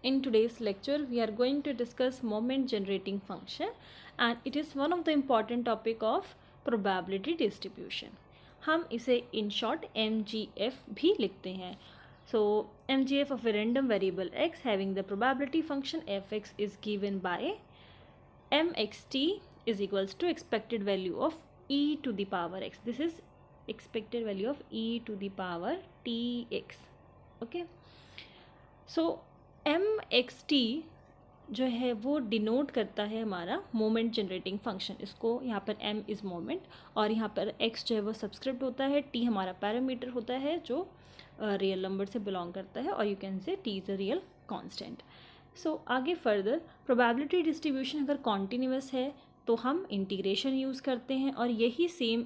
In today's lecture, we are going to discuss moment generating function, and it is one of the important topic of probability distribution. हम इसे in short MGF भी लिखते हैं. So MGF of a random variable x having the probability function fx is given by mxt is equals to expected value of e to the power x. This is expected value of e to the power tx. Okay. So M X T जो है वो denote करता है हमारा moment generating function. इसको यहाँ पर M is moment और यहाँ पर एक्स जो है वो सब्सक्रिप्ट होता है, टी हमारा पैरामीटर होता है जो रियल नंबर से बिलोंग करता है, और you can say T is a real constant. So आगे फर्दर प्रोबेबिलिटी डिस्ट्रीब्यूशन अगर कॉन्टीन्यूअस है तो हम इंटीग्रेशन यूज़ करते हैं, और यही सेम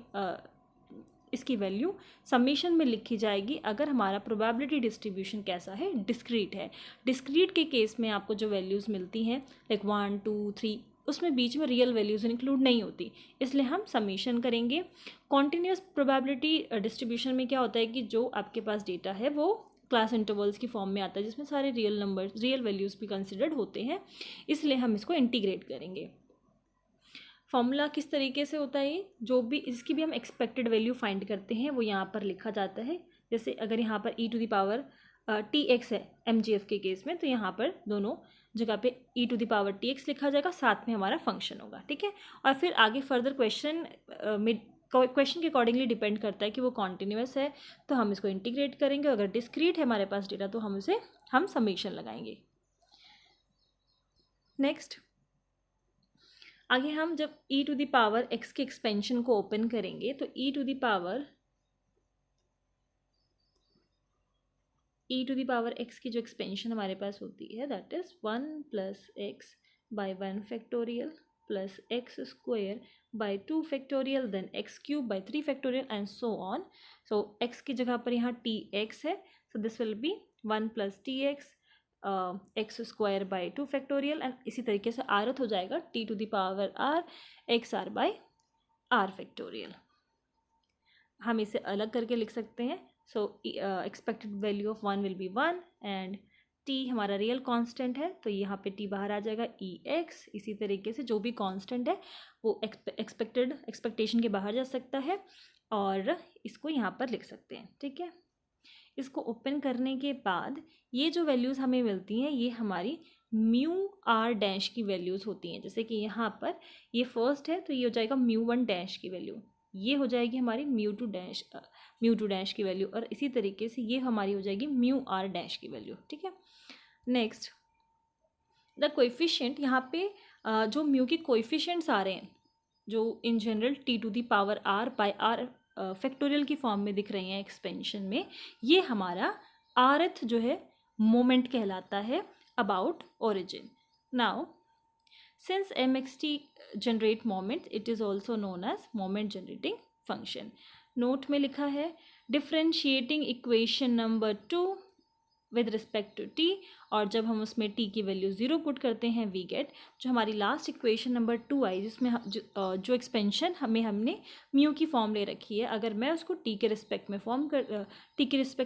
इसकी वैल्यू समेशन में लिखी जाएगी अगर हमारा प्रोबेबिलिटी डिस्ट्रीब्यूशन कैसा है, डिस्क्रीट है. डिस्क्रीट के केस में आपको जो वैल्यूज़ मिलती हैं लाइक 1 2 3, उसमें बीच में रियल वैल्यूज़ इंक्लूड नहीं होती, इसलिए हम समेशन करेंगे. कॉन्टीन्यूअस प्रोबेबिलिटी डिस्ट्रीब्यूशन में क्या होता है कि जो आपके पास डेटा है वो क्लास इंटरवल्स की फॉर्म में आता है जिसमें सारे रियल नंबर रियल वैल्यूज़ भी कंसिडर्ड होते हैं, इसलिए हम इसको इंटीग्रेट करेंगे. फॉर्मूला किस तरीके से होता है, जो भी इसकी भी हम एक्सपेक्टेड वैल्यू फाइंड करते हैं वो यहाँ पर लिखा जाता है. जैसे अगर यहाँ पर e to the power T X है mgf के केस में, तो यहाँ पर दोनों जगह पे e to the power T X लिखा जाएगा, साथ में हमारा फंक्शन होगा. ठीक है. और फिर आगे फर्दर क्वेश्चन के अकॉर्डिंगली डिपेंड करता है कि वो कॉन्टीन्यूअस है तो हम इसको इंटीग्रेट करेंगे, अगर डिस्क्रीट है हमारे पास डेटा तो हम समेशन लगाएंगे. नेक्स्ट आगे हम जब e to the power x के एक्सपेंशन को ओपन करेंगे तो e to the power x की जो एक्सपेंशन हमारे पास होती है that is 1 plus X by 1 factorial plus X square by 2 factorial then X cube by 3 factorial and so on. So x की जगह पर यहाँ टी एक्स है, so this will be 1 plus T X X square by 2 factorial, and इसी तरीके से rth हो जाएगा T to the power R X R by R factorial. हम इसे अलग करके लिख सकते हैं. So expected value of 1 will be 1 and T हमारा रियल कांस्टेंट है तो यहाँ पे टी बाहर आ जाएगा ई एक्स. इसी तरीके से जो भी कांस्टेंट है वो एक्सपेक्टेशन के बाहर जा सकता है और इसको यहाँ पर लिख सकते हैं. ठीक है. इसको ओपन करने के बाद ये जो वैल्यूज़ हमें मिलती हैं ये हमारी म्यू आर डैश की वैल्यूज़ होती हैं. जैसे कि यहाँ पर ये फर्स्ट है तो ये हो जाएगा म्यू 1 डैश की वैल्यू, ये हो जाएगी हमारी म्यू 2 डैश की वैल्यू, और इसी तरीके से ये हमारी हो जाएगी म्यू आर डैश की वैल्यू. ठीक है. नेक्स्ट द कोएफिशिएंट, यहाँ पे जो म्यू के कोएफिशिएंट्स आ रहे हैं जो in general T to the power R by R factorial की फॉर्म में दिख रही हैं एक्सपेंशन में, ये हमारा आरथ जो है मोमेंट कहलाता है about origin. Now since M X T generate moment it is also known as moment generating function. Note में लिखा है differentiating equation number 2 with respect to T, और जब हम उसमें टी की वैल्यू 0 पुट करते हैं वी गेट जो हमारी लास्ट इक्वेशन नंबर 2 आई जिसमें जो एक्सपेंशन हमने म्यू की फॉर्म ले रखी है, अगर मैं उसको टी के रिस्पेक्ट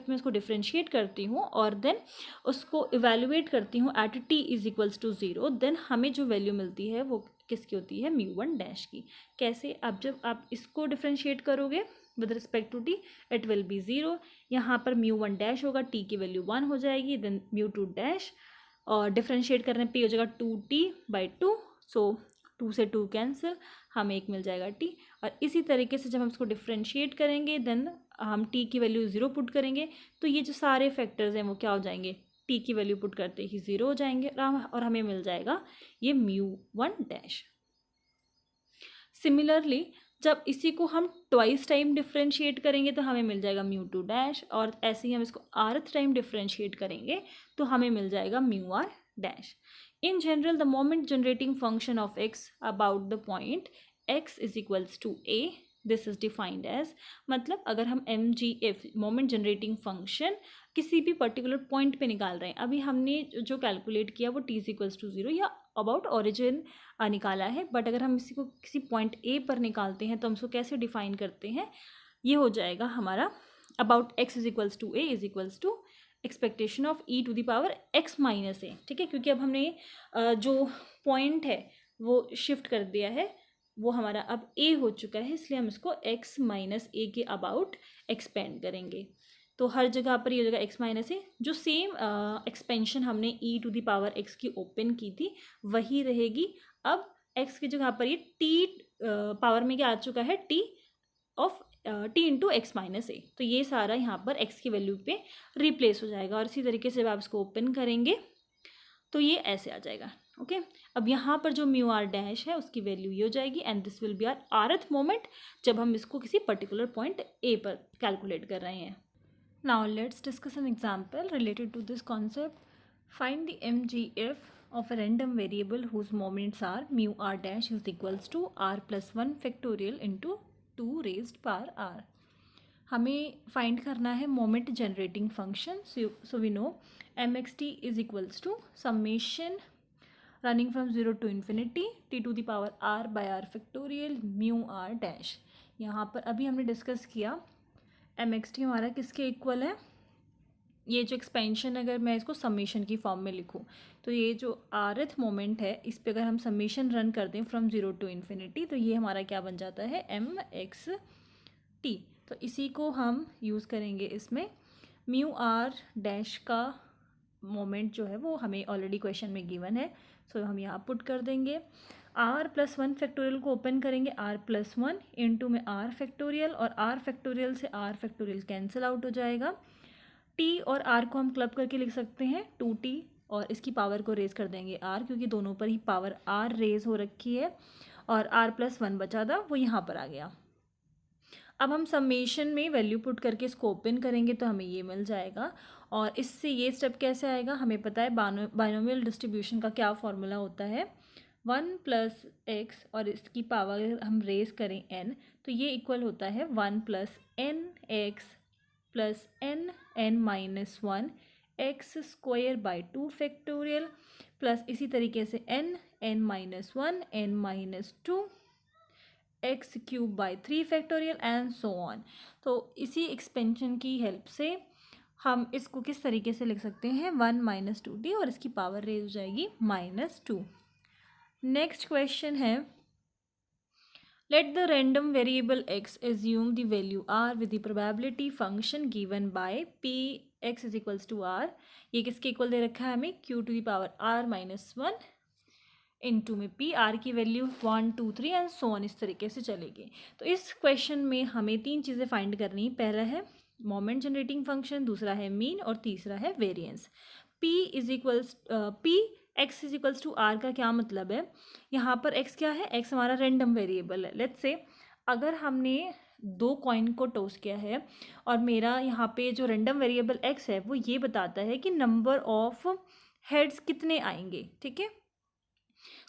में उसको डिफ्रेंशिएट करती हूँ और देन उसको इवेल्युएट करती हूँ at T is equals to 0, then हमें जो वैल्यू मिलती है वो किसकी होती है, म्यू 1 डैश की. कैसे, अब जब आप इसको डिफ्रेंशिएट करोगे with respect to T it will be 0, यहाँ पर म्यू 1 डैश होगा, टी की वैल्यू 1 हो जाएगी, देन म्यू 2 डैश और डिफ्रेंशिएट करने पे हो जाएगा 2t बाई 2, सो 2 से 2 कैंसिल, हमें 1 मिल जाएगा t. और इसी तरीके से जब हम इसको डिफ्रेंशिएट करेंगे देन हम t की वैल्यू 0 पुट करेंगे तो ये जो सारे फैक्टर्स हैं वो क्या हो जाएंगे, t की वैल्यू पुट करते ही 0 हो जाएंगे और हमें मिल जाएगा ये म्यू 1 डैश. सिमिलरली जब इसी को हम ट्वाइस टाइम डिफ्रेंशिएट करेंगे तो हमें मिल जाएगा म्यू 2 डैश, और ऐसे ही हम इसको आरथ टाइम डिफ्रेंशिएट करेंगे तो हमें मिल जाएगा mu R dash. In general the moment generating function of X about the point X is equals to A, this is defined as, मतलब अगर हम M G F moment generating function किसी भी पर्टिकुलर पॉइंट पे निकाल रहे हैं, अभी हमने जो कैलकुलेट किया वो टी इज इक्वल्स टू 0 या अबाउट ओरिजिन निकाला है, बट अगर हम इसी को किसी पॉइंट ए पर निकालते हैं तो हम इसको कैसे डिफाइन करते हैं, ये हो जाएगा हमारा about x is equals to a is equals to expectation of e to the power x minus a, ठीक है, क्योंकि अब हमने जो पॉइंट है वो शिफ्ट कर दिया है, वो हमारा अब ए हो चुका है, इसलिए हम इसको एक्स माइनस ए के अबाउट एक्सपेंड करेंगे। तो हर जगह पर ये जगह एक्स माइनस ए, जो सेम एक्सपेंशन हमने ई टू द पावर एक्स की ओपन की थी वही रहेगी। अब एक्स की जगह पर ये टी पावर में क्या आ चुका है, t of t into x minus a, तो ये सारा यहाँ पर एक्स की वैल्यू पे रिप्लेस हो जाएगा। और इसी तरीके से जब आप इसको ओपन करेंगे तो ये ऐसे आ जाएगा। ओके, अब यहाँ पर जो म्यू आर डैश है उसकी वैल्यू ये हो जाएगी, and this will be R rth moment जब हम इसको किसी पर्टिकुलर पॉइंट ए पर कैलकुलेट कर रहे हैं। Now let's discuss an example related to this concept. Find the MGF of a random variable whose moments are mu r dash is equals to r plus 1 factorial into 2 raised power r. हमें find करना है moment generating function. So we know mxt is equals to summation running from 0 to infinity t to the power r by r factorial mu r dash। यहाँ पर अभी हमने discuss किया mxt हमारा किसके इक्वल है, ये जो एक्सपेंशन अगर मैं इसको समेशन की फॉर्म में लिखूँ तो ये जो आरथ मोमेंट है इस पे अगर हम समेशन रन कर दें फ्रॉम 0 टू इन्फिनिटी तो ये हमारा क्या बन जाता है mxt। तो इसी को हम यूज़ करेंगे इसमें। म्यू आर डैश का मोमेंट जो है वो हमें ऑलरेडी क्वेश्चन में गिवन है, सो हम यहाँ पुट कर देंगे। r प्लस 1 फैक्टोरियल को ओपन करेंगे, r प्लस 1 इंटू में r फैक्टोरियल, और r फैक्टोरियल से r फैक्टोरियल कैंसिल आउट हो जाएगा। t और r को हम क्लब करके लिख सकते हैं 2t, और इसकी पावर को रेज कर देंगे r, क्योंकि दोनों पर ही पावर r रेज हो रखी है, और r प्लस 1 बचा था वो यहाँ पर आ गया। अब हम समेशन में वैल्यू पुट करके इसको ओपन करेंगे तो हमें ये मिल जाएगा। और इससे ये स्टेप कैसे आएगा, हमें पता है बाइनोमियल डिस्ट्रीब्यूशन का क्या फॉर्मूला होता है, 1 प्लस एक्स और इसकी पावर हम रेज करें n, तो ये इक्वल होता है 1 plus N X plus N minus 1 X square by 2 factorial, plus इसी तरीके से N minus 1 N minus 2 X cube by 3 factorial and so on. तो इसी एक्सपेंशन की हेल्प से हम इसको किस तरीके से लिख सकते हैं, 1 माइनस 2t और इसकी पावर रेज हो जाएगी -2। नेक्स्ट क्वेश्चन है, let the random variable x assume the value r with the probability function given by p x is equals to r। ये किसके इक्वल दे रखा है हमें, q to the power r minus 1 into में p, r की value 1 2 3 and so on, इस तरीके से चलेगी। तो इस क्वेश्चन में हमें तीन चीज़ें फाइंड करनी, पहला है मोमेंट जनरेटिंग फंक्शन, दूसरा है मीन और तीसरा है variance. p x is equals to R का क्या मतलब है, यहाँ पर x क्या है, x हमारा रैंडम वेरिएबल है। लेट्स से अगर हमने दो कॉइन को टॉस किया है और मेरा यहाँ पे जो रैंडम वेरिएबल x है वो ये बताता है कि नंबर ऑफ हेड्स कितने आएंगे, ठीक है।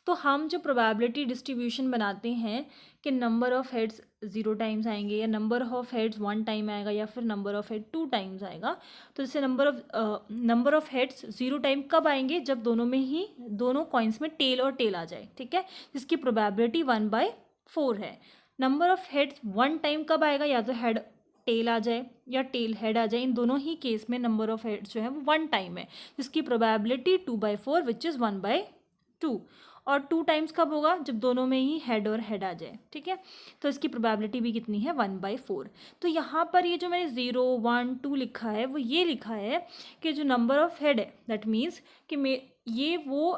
तो हम जो प्रोबेबिलिटी डिस्ट्रीब्यूशन बनाते हैं कि नंबर ऑफ हेड्स 0 टाइम्स आएंगे या नंबर ऑफ हेड्स 1 टाइम आएगा या फिर नंबर ऑफ हेड 2 टाइम्स आएगा, तो जैसे नंबर ऑफ हेड्स 0 टाइम कब आएंगे, जब दोनों कॉइन्स में टेल और टेल आ जाए, ठीक है, जिसकी प्रोबेबिलिटी 1/4 है। नंबर ऑफ हेड्स 1 टाइम कब आएगा, या तो हेड टेल आ जाए या टेल हेड आ जाए, इन दोनों ही केस में नंबर ऑफ हेड्स जो है वो 1 टाइम है, जिसकी प्रोबेबिलिटी 2/4 विच इज़ 1/2। और 2 टाइम्स कब होगा, जब दोनों में ही हेड और हेड आ जाए, ठीक है, तो इसकी प्रोबेबिलिटी भी कितनी है, 1/4। तो यहाँ पर ये जो मैंने 0 1 2 लिखा है वो ये लिखा है कि जो नंबर ऑफ हेड है दैट मीन्स कि ये वो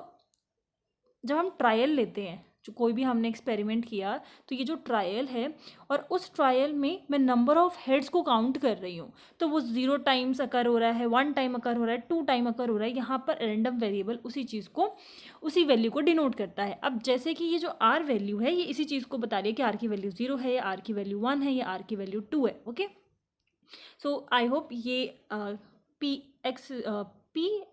जब हम ट्रायल लेते हैं, जो कोई भी हमने एक्सपेरिमेंट किया, तो ये जो ट्रायल है और उस ट्रायल में मैं नंबर ऑफ हेड्स को काउंट कर रही हूँ, तो वो 0 टाइम्स अकर हो रहा है, 1 टाइम अकर हो रहा है, 2 टाइम अकर हो रहा है, यहाँ पर रैंडम वेरिएबल उसी चीज़ को, उसी वैल्यू को डिनोट करता है। अब जैसे कि ये जो आर वैल्यू है ये इसी चीज़ को बता रही है कि आर की वैल्यू 0 है या आर की वैल्यू 1 है या आर की वैल्यू 2 है। ओके, सो आई होप ये P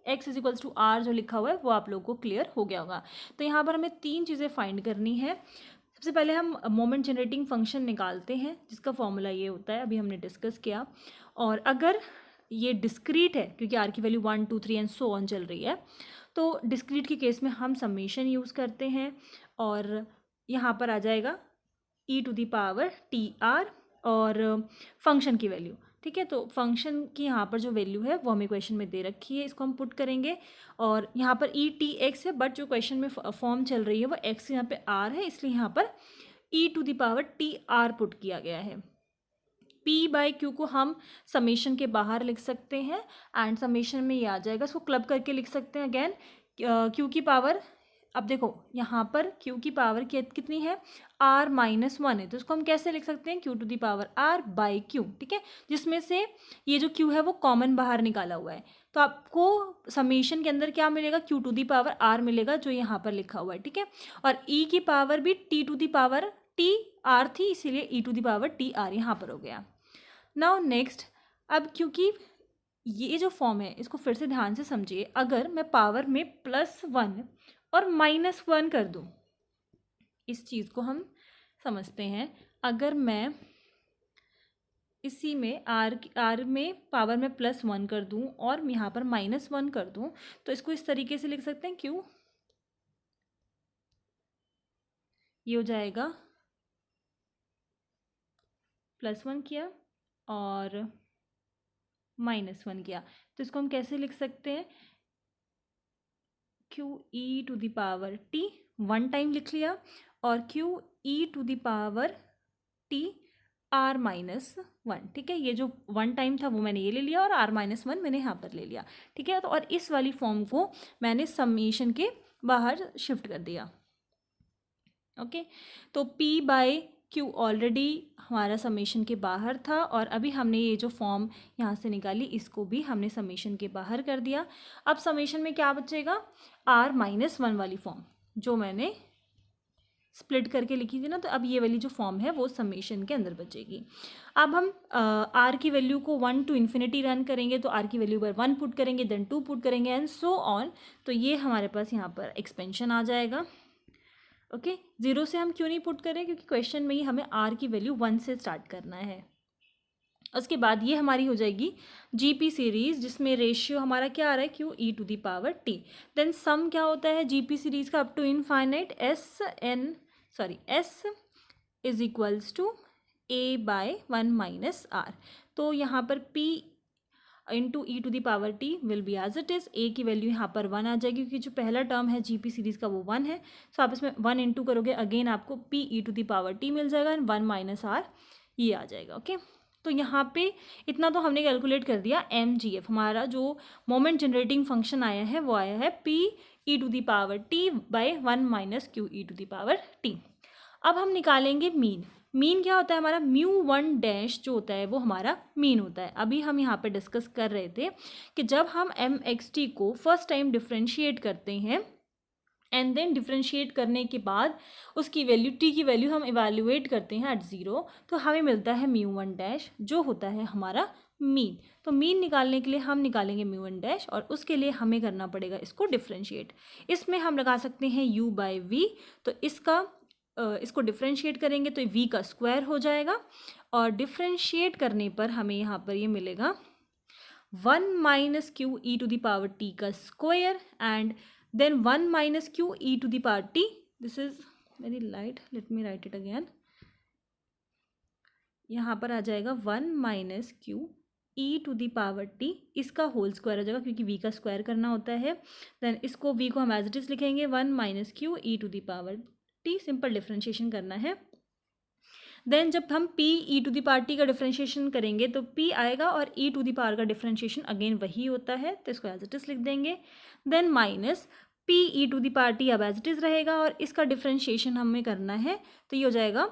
X is equals to R जो लिखा हुआ है वो आप लोगों को क्लियर हो गया होगा। तो यहाँ पर हमें तीन चीज़ें फाइंड करनी है। सबसे पहले हम मोमेंट जनरेटिंग फंक्शन निकालते हैं जिसका फॉर्मूला ये होता है, अभी हमने डिस्कस किया। और अगर ये डिस्क्रीट है, क्योंकि आर की वैल्यू 1 2 3 एंड सो ऑन चल रही है, तो डिस्क्रीट के केस में हम समेशन यूज़ करते हैं और यहाँ पर आ जाएगा e to the power T R और फंक्शन की वैल्यू ठीक है। तो फंक्शन की यहाँ पर जो वैल्यू है वो हमें क्वेश्चन में दे रखी है, इसको हम पुट करेंगे। और यहाँ पर ई टी एक्स है, बट जो क्वेश्चन में फॉर्म चल रही है वो एक्स यहाँ पे आर है, इसलिए यहाँ पर e to the power T r put किया गया है। पी बाई क्यू को हम समेशन के बाहर लिख सकते हैं एंड समेशन में ये आ जाएगा, इसको क्लब करके लिख सकते हैं अगेन। क्यू की पावर, अब देखो यहाँ पर क्यू की पावर कितनी है, आर माइनस वन है, तो इसको हम कैसे लिख सकते हैं, Q to the power R by Q, ठीक है। जिसमें से ये जो क्यू है वो कॉमन बाहर निकाला हुआ है, तो आपको समेशन के अंदर क्या मिलेगा, Q to the power R मिलेगा, जो यहाँ पर लिखा हुआ है, ठीक है। और ई की पावर भी t to the power T r थी, इसीलिए e to the power T r यहाँ पर हो गया। नाउ नेक्स्ट, अब क्योंकि ये जो फॉर्म है इसको फिर से ध्यान से समझिए, अगर मैं पावर में +1 और -1 कर दूं, इस चीज़ को हम समझते हैं। अगर मैं इसी में आर में पावर में +1 कर दूं और यहाँ पर -1 कर दूं, तो इसको इस तरीके से लिख सकते हैं, क्यों ये हो जाएगा +1 किया और -1 किया, तो इसको हम कैसे लिख सकते हैं, Q E to the power T, one time लिख लिया, और Q E to the power T R minus one, ठीक है। ये जो वन टाइम था वो मैंने ये ले लिया और आर -1 मैंने यहाँ पर ले लिया, ठीक है। तो और इस वाली फॉर्म को मैंने समेशन के बाहर शिफ्ट कर दिया, ओके। तो पी बाय क्यू ऑलरेडी हमारा समेशन के बाहर था, और अभी हमने ये जो फॉर्म यहाँ से निकाली इसको भी हमने समेशन के बाहर कर दिया। अब समेशन में क्या बचेगा, आर -1 वाली फॉर्म जो मैंने स्प्लिट करके लिखी थी ना, तो अब ये वाली जो फॉर्म है वो समेशन के अंदर बचेगी। अब हम आर की वैल्यू को 1 to ∞ रन करेंगे, तो आर की वैल्यू पर 1 पुट करेंगे, देन 2 पुट करेंगे एंड सो ऑन। तो ये हमारे पास यहाँ पर एक्सपेंशन आ जाएगा, ओके। 0 से हम क्यों नहीं पुट करें, क्योंकि क्वेश्चन में ही हमें आर की वैल्यू 1 से स्टार्ट करना है। उसके बाद ये हमारी हो जाएगी जीपी सीरीज़, जिसमें रेशियो हमारा क्या आ रहा है, q E to the power t. Then sum क्या होता है जीपी सीरीज़ का, up to infinite s is equals to a by 1 minus r. तो यहाँ पर p into e to the power t will be as it is, a की value यहाँ पर 1 आ जाएगी, क्योंकि जो पहला टर्म है जीपी सीरीज़ का वो 1 है। सो आप इसमें 1 इंटू करोगे, अगेन आपको p E to the power t मिल जाएगा एंड 1 माइनस आर ये आ जाएगा, ओके। तो यहाँ पे इतना तो हमने कैलकुलेट कर दिया। mgf हमारा जो मोमेंट जनरेटिंग फंक्शन आया है वो आया है p E to the power T by 1 minus Q E to the power T. अब हम निकालेंगे मीन। मीन क्या होता है हमारा, μ1 जो होता है वो हमारा मीन होता है। अभी हम यहाँ पे डिस्कस कर रहे थे कि जब हम mxt को फर्स्ट टाइम डिफ्रेंशिएट करते हैं एंड देन डिफ्रेंशिएट करने के बाद उसकी वैल्यू t की वैल्यू हम इवेल्युएट करते हैं एट 0, तो हमें मिलता है μ1 जो होता है हमारा मीन। तो मीन निकालने के लिए हम निकालेंगे μ1 और उसके लिए हमें करना पड़ेगा इसको डिफ्रेंशिएट। इसमें हम लगा सकते हैं u बाई वी, तो इसको डिफ्रेंशिएट करेंगे तो v का स्क्वायर हो जाएगा, और डिफ्रेंशिएट करने पर हमें यहाँ पर ये मिलेगा 1 minus Q E to the power T का square and then 1 minus Q E to the power t. This is very light, let me write it again. यहाँ पर आ जाएगा 1 minus Q E to the power T, इसका whole square हो जाएगा क्योंकि v का स्क्वायर करना होता है। देन इसको v को हम एज इट इज लिखेंगे 1 minus Q E to the power T, simple differentiation करना है। देन जब हम p E to the power T का डिफ्रेंशिएशन करेंगे तो p आएगा और e टू दी पावर का डिफ्रेंशिएशन अगेन वही होता है, तो इसको एज इट इज लिख देंगे। Then minus p E to the power T अब एज इट इज रहेगा और इसका डिफ्रेंशिएशन हमें करना है, तो ये हो जाएगा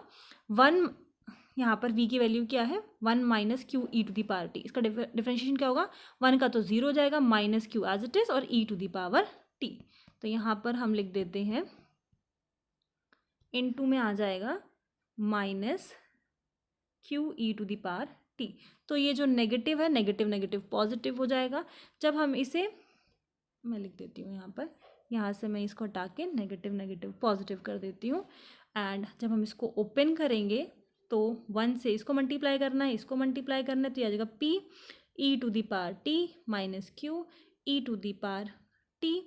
1, यहाँ पर v की वैल्यू क्या है 1 minus Q E to the power T, इसका डिफ्रेंशिएशन क्या होगा 1 का तो 0 हो जाएगा, minus Q as it is और e to the power T. तो यहाँ पर हम लिख देते हैं इनटू में आ जाएगा minus Q E to the power T. तो ये जो नेगेटिव है नेगेटिव नेगेटिव पॉजिटिव हो जाएगा। जब हम इसे, मैं लिख देती हूँ यहाँ पर, यहाँ से मैं इसको हटा के नेगेटिव नेगेटिव पॉजिटिव कर देती हूँ। एंड जब हम इसको ओपन करेंगे तो 1 से इसको मल्टीप्लाई करना है, इसको मल्टीप्लाई करना है, तो ये आ जाएगा p E to the power T minus Q E to the power T,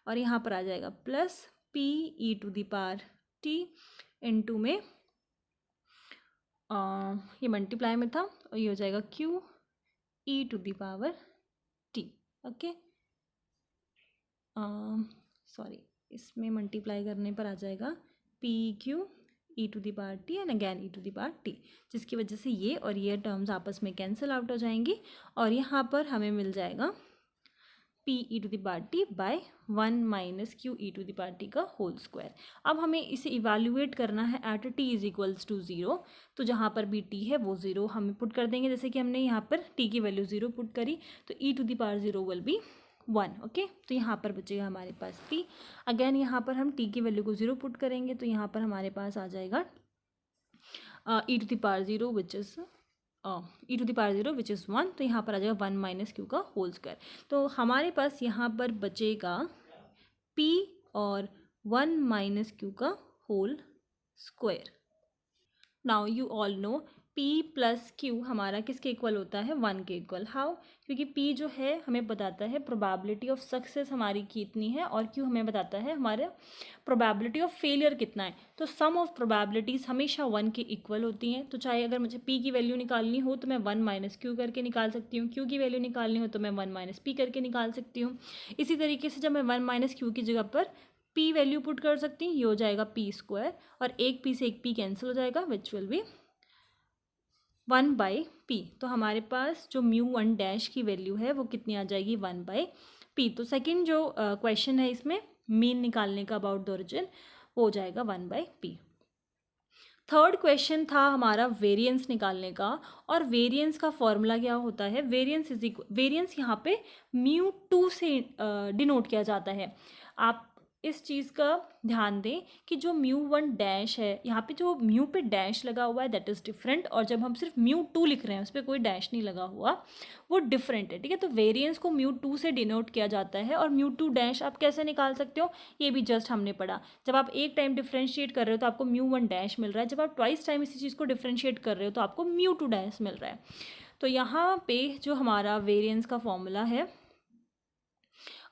और यहाँ पर आ जाएगा plus p E to the power T into में ये मल्टीप्लाई में था और ये हो जाएगा q E to the power T. Okay, sorry, इसमें मल्टीप्लाई करने पर आ जाएगा P Q E to the power T and again E to the power T, जिसकी वजह से ये और ये टर्म्स आपस में कैंसिल आउट हो जाएंगी और यहाँ पर हमें मिल जाएगा P E to the power T by 1 minus Q E to the power T का होल स्क्वायर। अब हमें इसे इवैल्यूएट करना है at T is equals to 0, तो जहाँ पर भी टी है वो 0 हमें पुट कर देंगे, जैसे कि हमने यहाँ पर टी की वैल्यू 0 पुट करी, तो e to the power 0 will be 1। Okay, तो यहाँ पर बचेगा हमारे पास p। अगैन यहाँ पर हम t की वैल्यू को 0 पुट करेंगे, तो यहाँ पर हमारे पास आ जाएगा e to the power 0 which is E to the power 0 which is 1, तो यहाँ पर आ जाएगा 1 माइनस क्यू का होल स्क्वायर। तो हमारे पास यहाँ पर बचेगा p और 1 माइनस क्यू का whole square. Now you all know p plus q हमारा किसके इक्वल होता है, 1 के इक्वल। हाउ, क्योंकि p जो है हमें बताता है प्रोबेबिलिटी ऑफ सक्सेस हमारी कितनी है और q हमें बताता है हमारा प्रोबेबिलिटी ऑफ फेलियर कितना है। तो सम ऑफ प्रोबेबिलिटीज़ हमेशा 1 के इक्वल होती हैं। तो चाहे अगर मुझे p की वैल्यू निकालनी हो तो मैं 1 माइनस q करके निकाल सकती हूँ, q की वैल्यू निकालनी हो तो मैं 1 माइनस p करके निकाल सकती हूँ। इसी तरीके से जब मैं 1 माइनस q की जगह पर p वैल्यू पुट कर सकती हूँ, ये हो जाएगा p स्क्वायर और एक p से एक p कैंसिल हो जाएगा विच विल बी 1 बाई पी। तो हमारे पास जो म्यू 1 डैश की वैल्यू है वो कितनी आ जाएगी, 1 बाई पी। तो सेकंड जो क्वेश्चन है इसमें मीन निकालने का अबाउट द ओरिजिन, वो हो जाएगा 1 बाई पी। थर्ड क्वेश्चन था हमारा वेरिएंस निकालने का, और वेरिएंस का फॉर्मूला क्या होता है, वेरिएंस यहाँ पे म्यू 2 से डिनोट किया जाता है। आप इस चीज़ का ध्यान दें कि जो म्यू 1 डैश है, यहाँ पे जो म्यू पे डैश लगा हुआ है दैट इज़ डिफरेंट, और जब हम सिर्फ म्यू 2 लिख रहे हैं उस पर कोई डैश नहीं लगा हुआ, वो डिफरेंट है। ठीक है, तो वेरिएंस को म्यू 2 से डिनोट किया जाता है। और म्यू 2 डैश आप कैसे निकाल सकते हो, ये भी जस्ट हमने पढ़ा। जब आप एक टाइम डिफ्रेंशिएट कर रहे हो तो आपको म्यू 1 डैश मिल रहा है, जब आप ट्वाइस टाइम इसी चीज़ को डिफ्रेंशिएट कर रहे हो तो आपको म्यू 2 डैश मिल रहा है। तो यहाँ पे जो हमारा वेरिएंस का फॉर्मूला है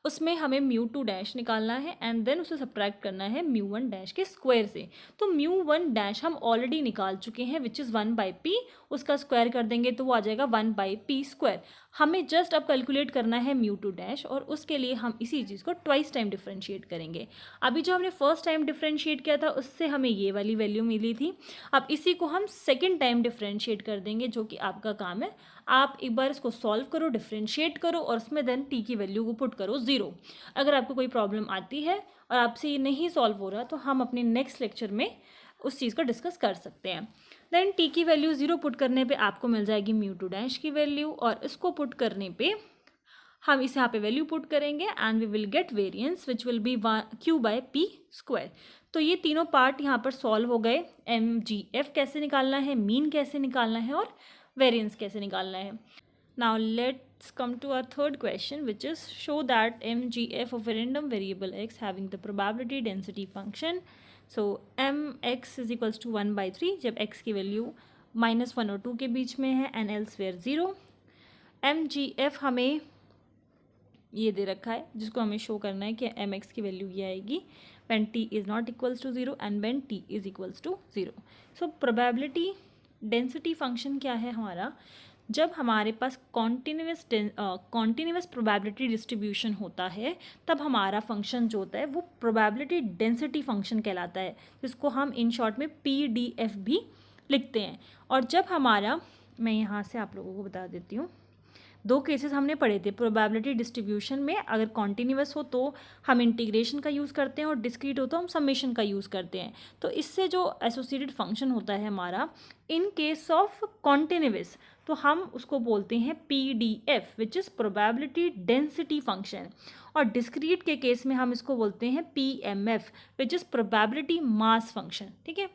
उसमें हमें म्यू 2 डैश निकालना है एंड देन उसे सब्ट्रैक्ट करना है म्यू 1 डैश के स्क्वायर से। तो म्यू 1 डैश हम ऑलरेडी निकाल चुके हैं विच इज़ 1 बाई पी, उसका स्क्वायर कर देंगे तो वो आ जाएगा 1 बाई पी स्क्वायर। हमें जस्ट अब कैलकुलेट करना है म्यू 2 डैश, और उसके लिए हम इसी चीज़ को ट्वाइस टाइम डिफ्रेंशिएट करेंगे। अभी जो हमने फर्स्ट टाइम डिफ्रेंशिएट किया था उससे हमें ये वाली वैल्यू मिली थी, अब इसी को हम सेकेंड टाइम डिफ्रेंशिएट कर देंगे, जो कि आपका काम है। आप एक बार इसको सॉल्व करो, डिफ्रेंशिएट करो और उसमें देन टी की वैल्यू को पुट करो 0। अगर आपको कोई प्रॉब्लम आती है और आपसे ये नहीं सॉल्व हो रहा तो हम अपने नेक्स्ट लेक्चर में उस चीज़ को डिस्कस कर सकते हैं। देन टी की वैल्यू 0 पुट करने पे आपको मिल जाएगी म्यू 2 डैश की वैल्यू, और इसको पुट करने पे हम इस यहाँ पे वैल्यू पुट करेंगे and we will get variance which will be Q by P square. तो ये तीनों पार्ट यहाँ पर सॉल्व हो गए। MGF कैसे निकालना है, मीन कैसे निकालना है और वेरिएंस कैसे निकालना है। Now let's come to our third question, which is show that MGF of a random variable x having the probability density function. So mx is equals to 1 by 3 जब x की value -1 और 2 के बीच में है and elsewhere 0। MGF हमें ये दे रखा है जिसको हमें शो करना है कि mx की वैल्यू ये आएगी when t is not equals to 0 and when t is equals to 0। So probability density function क्या है हमारा, जब हमारे पास कॉन्टिन्यूस प्रोबेबिलिटी डिस्ट्रीब्यूशन होता है तब हमारा फंक्शन जो होता है वो प्रोबेबिलिटी डेंसिटी फंक्शन कहलाता है, जिसको हम इन शॉर्ट में PDF भी लिखते हैं। और जब हमारा, मैं यहाँ से आप लोगों को बता देती हूँ, 2 केसेस हमने पढ़े थे प्रोबेबिलिटी डिस्ट्रीब्यूशन में। अगर कॉन्टिन्यूस हो तो हम इंटीग्रेशन का यूज़ करते हैं और डिस्क्रीट हो तो हम समेशन का यूज़ करते हैं। तो इससे जो एसोसिएटेड फंक्शन होता है हमारा इन केस ऑफ कॉन्टिन्यूस, तो हम उसको बोलते हैं PDF which is probability density function, और डिस्क्रीट के केस में हम इसको बोलते हैं PMF which is probability mass function. ठीक है,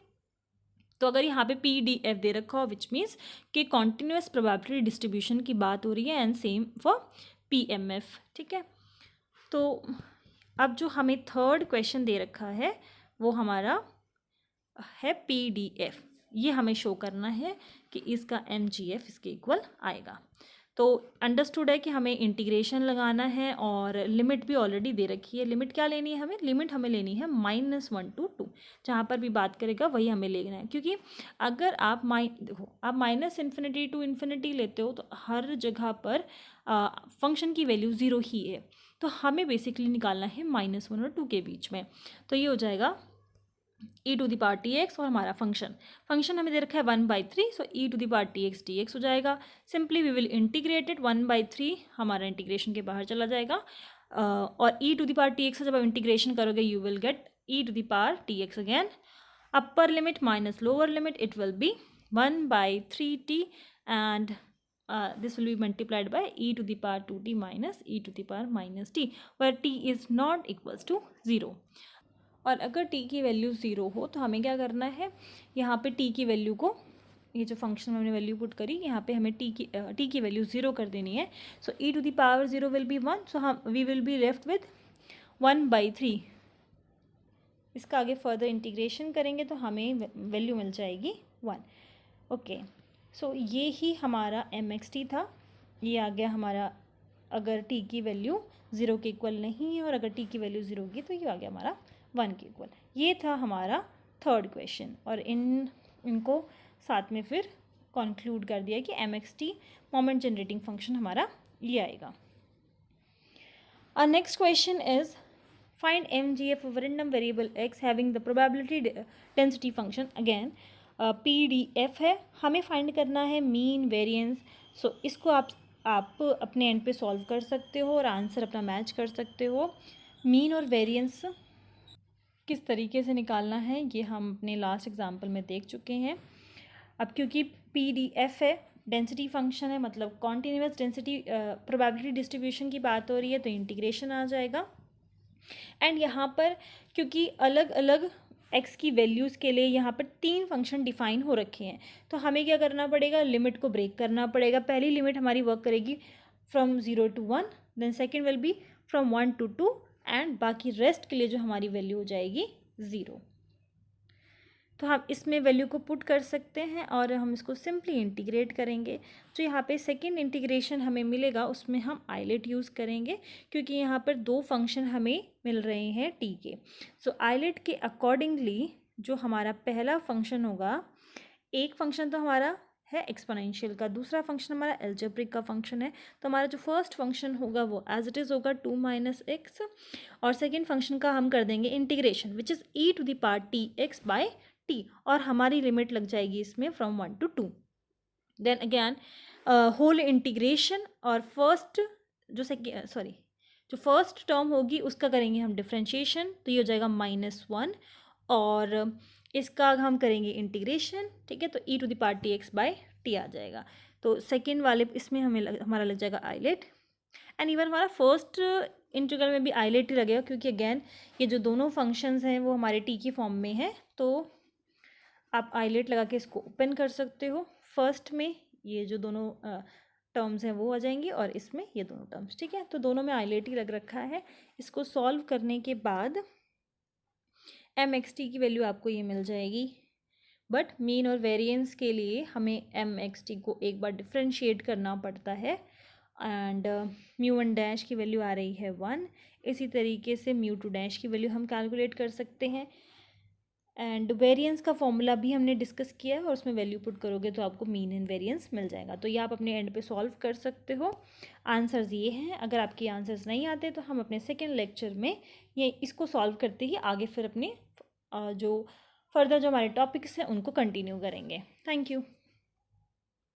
तो अगर यहाँ पे PDF दे रखा हो विच मीन्स कि कॉन्टिन्यूस प्रोबेबिलिटी डिस्ट्रीब्यूशन की बात हो रही है एंड सेम फॉर PMF। ठीक है, तो अब जो हमें थर्ड क्वेश्चन दे रखा है वो हमारा है PDF, ये हमें शो करना है कि इसका MGF इसके इक्वल आएगा। तो अंडरस्टूड है कि हमें इंटीग्रेशन लगाना है और लिमिट भी ऑलरेडी दे रखी है। लिमिट क्या लेनी है हमें? लिमिट हमें लेनी है -1 to 2, जहाँ पर भी बात करेगा वही हमें लेना है, क्योंकि अगर आप देखो आप -∞ to ∞ लेते हो तो हर जगह पर फंक्शन की वैल्यू 0 ही है, तो हमें बेसिकली निकालना है -1 और 2 के बीच में। तो ये हो जाएगा e⁻t x और हमारा फंक्शन हमें दे रखा है 1/3, सो e⁻t x dx हो जाएगा। Simply we will integrate it, 1/3 हमारा इंटीग्रेशन के बाहर चला जाएगा, और e⁻t x से जब आप इंटीग्रेशन करोगे you will get e⁻t x again, upper limit minus lower limit, it will B 1/3t and this will be multiplied by e⁻2t minus e⁻−t, where t is not equals to 0। और अगर t की value 0 हो तो हमें क्या करना है, यहाँ पे t की वैल्यू को, ये जो फंक्शन में हमने वैल्यू पुट करी, यहाँ पे हमें t की वैल्यू 0 कर देनी है। सो e⁻0 विल बी 1, सो हम we will be left with 1/3। इसका आगे फर्दर इंटीग्रेशन करेंगे तो हमें वैल्यू मिल जाएगी 1। ओके, सो ये ही हमारा mxt था। ये आ गया हमारा, अगर t की वैल्यू 0 के इक्वल नहीं है और अगर t की वैल्यू 0 होगी तो ये आ गया हमारा 1 के इक्वल। ये था हमारा थर्ड क्वेश्चन, और इनको साथ में फिर कंक्लूड कर दिया कि mxt मोमेंट जनरेटिंग फंक्शन हमारा ये आएगा। Our next question is find mgf of a random variable x having the probability density function। Again PDF है, हमें फाइंड करना है मीन वेरिएंस। सो इसको आप अपने एंड पे सॉल्व कर सकते हो और आंसर अपना मैच कर सकते हो। मीन और वेरिएंस किस तरीके से निकालना है ये हम अपने लास्ट एग्जाम्पल में देख चुके हैं। अब क्योंकि PDF है, डेंसिटी फंक्शन है, मतलब कॉन्टीन्यूअस डेंसिटी प्रोबेबिलिटी डिस्ट्रीब्यूशन की बात हो रही है, तो इंटीग्रेशन आ जाएगा। एंड यहाँ पर क्योंकि अलग अलग x की वैल्यूज़ के लिए यहाँ पर 3 फंक्शन डिफाइन हो रखे हैं, तो हमें क्या करना पड़ेगा, लिमिट को ब्रेक करना पड़ेगा। पहली लिमिट हमारी वर्क करेगी from 0 to 1, then second will be from 1 to 2, and बाकी रेस्ट के लिए जो हमारी वैल्यू हो जाएगी 0। तो हम इसमें वैल्यू को पुट कर सकते हैं और हम इसको सिंपली इंटीग्रेट करेंगे। तो यहाँ पे सेकेंड इंटीग्रेशन हमें मिलेगा, उसमें हम आइलेट यूज़ करेंगे, क्योंकि यहाँ पर 2 फंक्शन हमें मिल रहे हैं t के। सो आइलेट के अकॉर्डिंगली जो हमारा पहला फंक्शन होगा, एक फंक्शन तो हमारा है एक्सपोनेंशियल का, दूसरा फंक्शन हमारा एल्जेब्रिक का फंक्शन है। तो हमारा जो फर्स्ट फंक्शन होगा वो एज इट इज़ होगा 2 - x, और सेकेंड फंक्शन का हम कर देंगे integration which is e⁻t x by t, और हमारी लिमिट लग जाएगी इसमें from 1 to 2। Then again whole integration, और जो फर्स्ट टर्म होगी उसका करेंगे हम डिफ्रेंशिएशन, तो ये हो जाएगा -1, और इसका हम करेंगे इंटीग्रेशन, ठीक है, तो e⁻t x by t आ जाएगा। तो सेकेंड वाले इसमें हमारा लग जाएगा आइलेट, एंड इवन हमारा फर्स्ट इंटीग्रल में भी आइलेट ही लगेगा, क्योंकि अगेन ये जो दोनों फंक्शंस हैं वो हमारे t की फॉर्म में है, तो आप आइलेट लगा के इसको ओपन कर सकते हो। फर्स्ट में ये जो दोनों टर्म्स हैं वो आ जाएंगी, और इसमें ये दोनों टर्म्स, ठीक है, तो दोनों में आइलेट ही लग रखा है। इसको सॉल्व करने के बाद mxt की वैल्यू आपको ये मिल जाएगी, बट मीन और वेरिएंस के लिए हमें mxt को एक बार डिफ्रेंशिएट करना पड़ता है, एंड μ1' की वैल्यू आ रही है 1। इसी तरीके से μ2' की वैल्यू हम कैलकुलेट कर सकते हैं, एंड वेरिएंस का फॉर्मूला भी हमने डिस्कस किया है, और उसमें वैल्यू पुट करोगे तो आपको मीन एंड वेरिएंस मिल जाएगा। तो ये आप अपने एंड पे सॉल्व कर सकते हो। आंसर्स ये हैं। अगर आपके आंसर्स नहीं आते तो हम अपने सेकेंड लेक्चर में ये इसको सॉल्व करते ही आगे फिर अपने जो फर्दर जो हमारे टॉपिक्स हैं उनको कंटिन्यू करेंगे। Thank you.